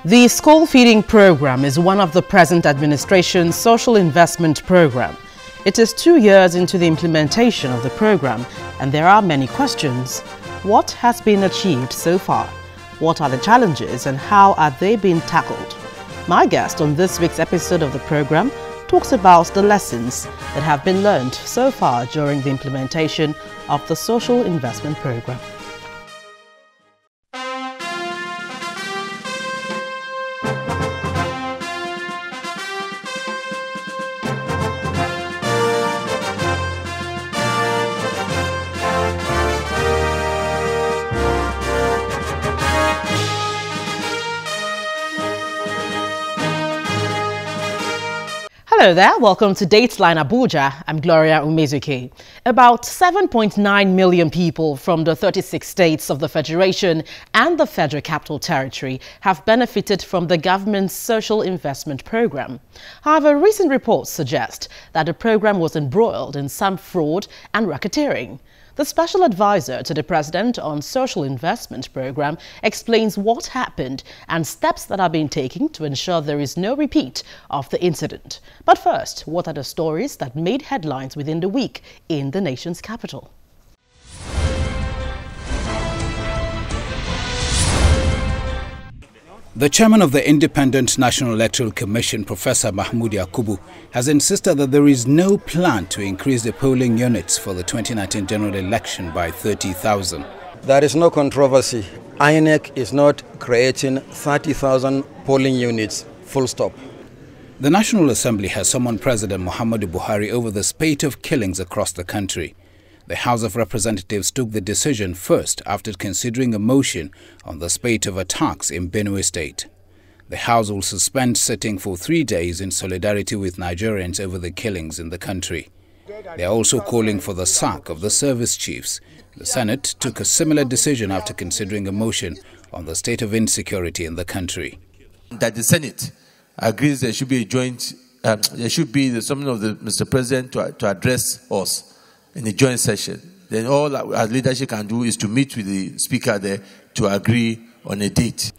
The school feeding program is one of the present administration's social investment program. It is 2 years into the implementation of the program, and there are many questions. What has been achieved so far? What are the challenges and how are they being tackled? My guest on this week's episode of the program talks about the lessons that have been learned so far during the implementation of the social investment program. Hello there, welcome to Dateline Abuja. I'm Gloria Umezuke. About 7.9 million people from the 36 states of the Federation and the Federal Capital Territory have benefited from the government's social investment program. However, recent reports suggest that the program was embroiled in some fraud and racketeering. The Special Advisor to the President on Social Investment Program explains what happened and steps that are being taken to ensure there is no repeat of the incident. But first, what are the stories that made headlines within the week in the nation's capital? The chairman of the Independent National Electoral Commission, Professor Mahmoud Yakubu, has insisted that there is no plan to increase the polling units for the 2019 general election by 30,000. There is no controversy. INEC is not creating 30,000 polling units, full stop. The National Assembly has summoned President Muhammadu Buhari over the spate of killings across the country. The House of Representatives took the decision first after considering a motion on the spate of attacks in Benue State. The House will suspend sitting for 3 days in solidarity with Nigerians over the killings in the country. They are also calling for the sack of the service chiefs. The Senate took a similar decision after considering a motion on the state of insecurity in the country. That the Senate agrees there should be a joint, there should be the summons of the Mr. President to address us in the joint session. Then all our leadership can do is to meet with the speaker there to agree on a date.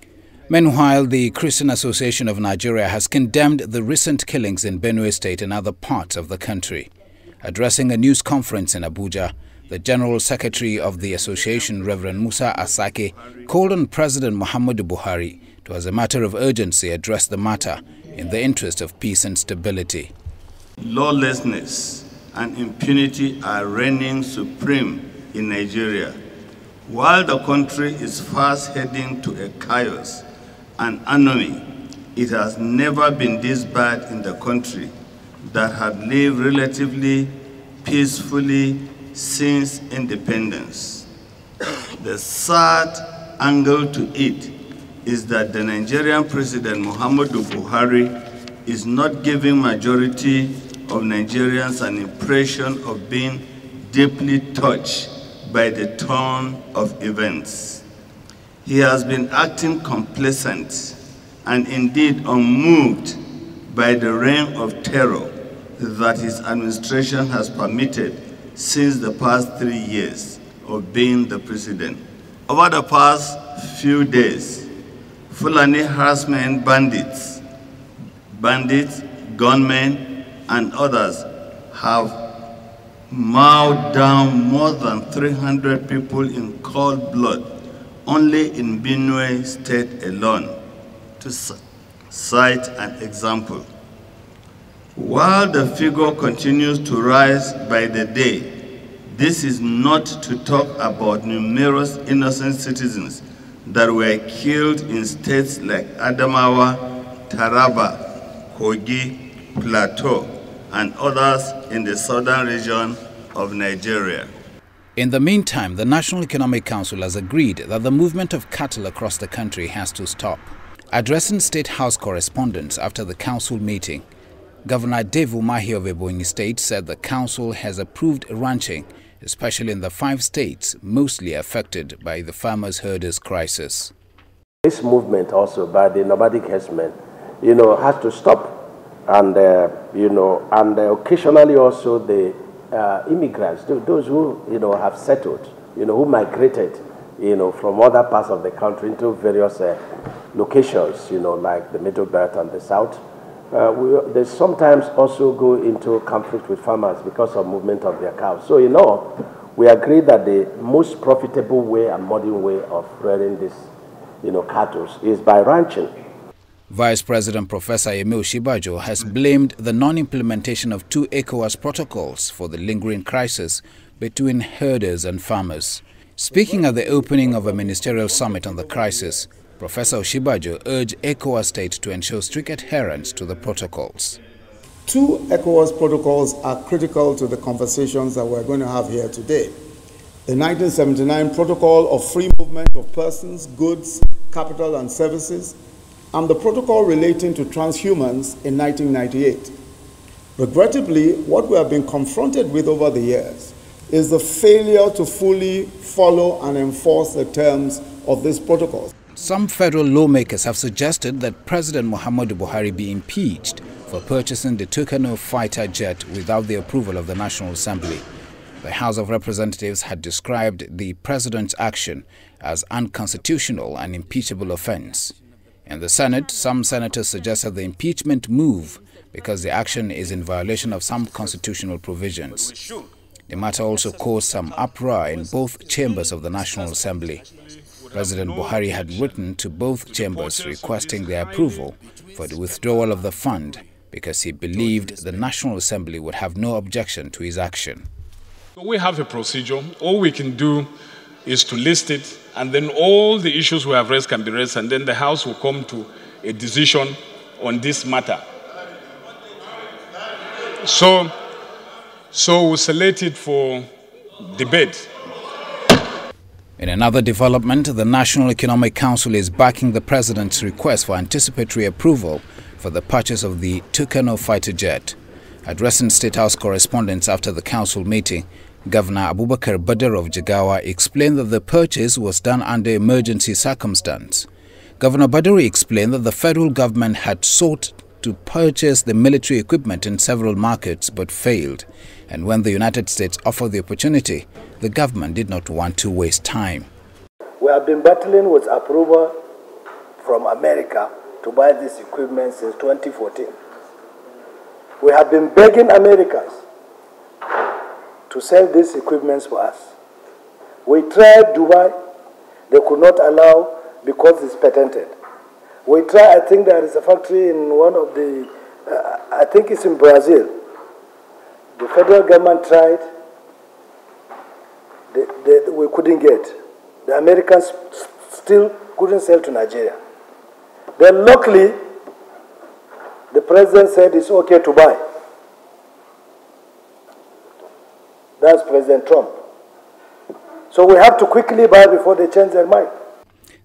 Meanwhile, the Christian Association of Nigeria has condemned the recent killings in Benue State and other parts of the country. Addressing a news conference in Abuja, the General Secretary of the association, Reverend Musa Asake, called on President Muhammadu Buhari to, as a matter of urgency, address the matter in the interest of peace and stability. Lawlessness and impunity are reigning supreme in Nigeria. While the country is fast heading to a chaos and anarchy, it has never been this bad in the country that had lived relatively peacefully since independence. The sad angle to it is that the Nigerian President Muhammadu Buhari is not giving majority of Nigerians an impression of being deeply touched by the turn of events. He has been acting complacent and indeed unmoved by the reign of terror that his administration has permitted since the past 3 years of being the president. Over the past few days, Fulani harassment bandits, gunmen, and others have mowed down more than 300 people in cold blood only in Benue State alone, to cite an example. While the figure continues to rise by the day, this is not to talk about numerous innocent citizens that were killed in states like Adamawa, Taraba, Kogi, Plateau, and others in the southern region of Nigeria. In the meantime, the National Economic Council has agreed that the movement of cattle across the country has to stop. Addressing State House correspondents after the council meeting, Governor Dave Umahi of Ebonyi State said the council has approved ranching, especially in the 5 states mostly affected by the farmers-herders crisis. This movement also by the nomadic herdsmen, has to stop. And, occasionally also the immigrants, those who, have settled, who migrated from other parts of the country into various locations, like the Middle Belt and the South. They sometimes also go into conflict with farmers because of movement of their cows. So, we agree that the most profitable way and modern way of rearing this, cattle is by ranching. Vice President Professor Emil Shibajo has blamed the non-implementation of 2 ECOWAS protocols for the lingering crisis between herders and farmers. Speaking at the opening of a ministerial summit on the crisis, Professor Shibajo urged ECOWAS states to ensure strict adherence to the protocols. 2 ECOWAS protocols are critical to the conversations that we're going to have here today. The 1979 Protocol of Free Movement of Persons, Goods, Capital and Services, and the protocol relating to transhumans in 1998. Regrettably, what we have been confronted with over the years is the failure to fully follow and enforce the terms of this protocol. Some federal lawmakers have suggested that President Muhammadu Buhari be impeached for purchasing the Tucano fighter jet without the approval of the National Assembly. The House of Representatives had described the president's action as unconstitutional and impeachable offense. In the Senate, some senators suggested the impeachment move because the action is in violation of some constitutional provisions. The matter also caused some uproar in both chambers of the National Assembly. President Buhari had written to both chambers requesting their approval for the withdrawal of the fund because he believed the National Assembly would have no objection to his action. We have a procedure. All we can do is to list it, and then all the issues we have raised can be raised, and then the House will come to a decision on this matter. So we'll select it for debate. In another development, the National Economic Council is backing the president's request for anticipatory approval for the purchase of the Tucano fighter jet. Addressing State House correspondents after the council meeting, Governor Abubakar Badar of Jigawa explained that the purchase was done under emergency circumstance. Governor Badar explained that the federal government had sought to purchase the military equipment in several markets but failed, and when the United States offered the opportunity, the government did not want to waste time. We have been battling with approval from America to buy this equipment since 2014. We have been begging Americans to sell these equipments for us. We tried Dubai, they could not allow because it's patented. We tried, I think there is a factory in one of the, I think it's in Brazil. The federal government tried, we couldn't get. The Americans still couldn't sell to Nigeria. Then luckily, the president said it's okay to buy. That's President Trump. So we have to quickly buy before they change their mind.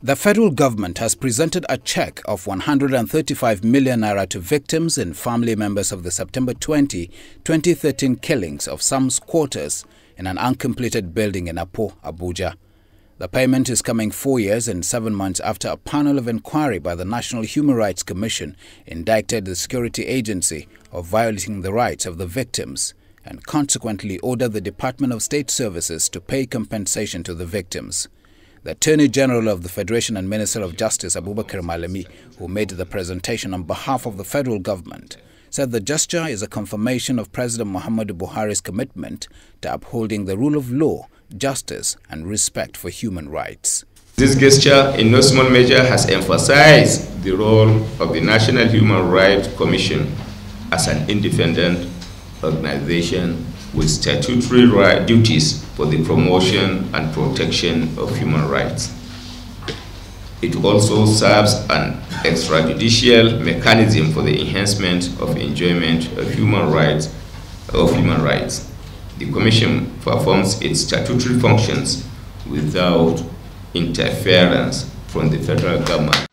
The federal government has presented a check of 135 million naira to victims and family members of the September 20, 2013 killings of some squatters in an uncompleted building in Abuja. The payment is coming 4 years and 7 months after a panel of inquiry by the National Human Rights Commission indicted the security agency of violating the rights of the victims and consequently ordered the Department of State Services to pay compensation to the victims. The Attorney General of the Federation and Minister of Justice, Abubakar Malami, who made the presentation on behalf of the federal government, said the gesture is a confirmation of President Muhammadu Buhari's commitment to upholding the rule of law, justice and respect for human rights. This gesture, in no small measure, has emphasized the role of the National Human Rights Commission as an independent organization with statutory duties for the promotion and protection of human rights. It also serves an extrajudicial mechanism for the enhancement of enjoyment of human rights. The Commission performs its statutory functions without interference from the federal government.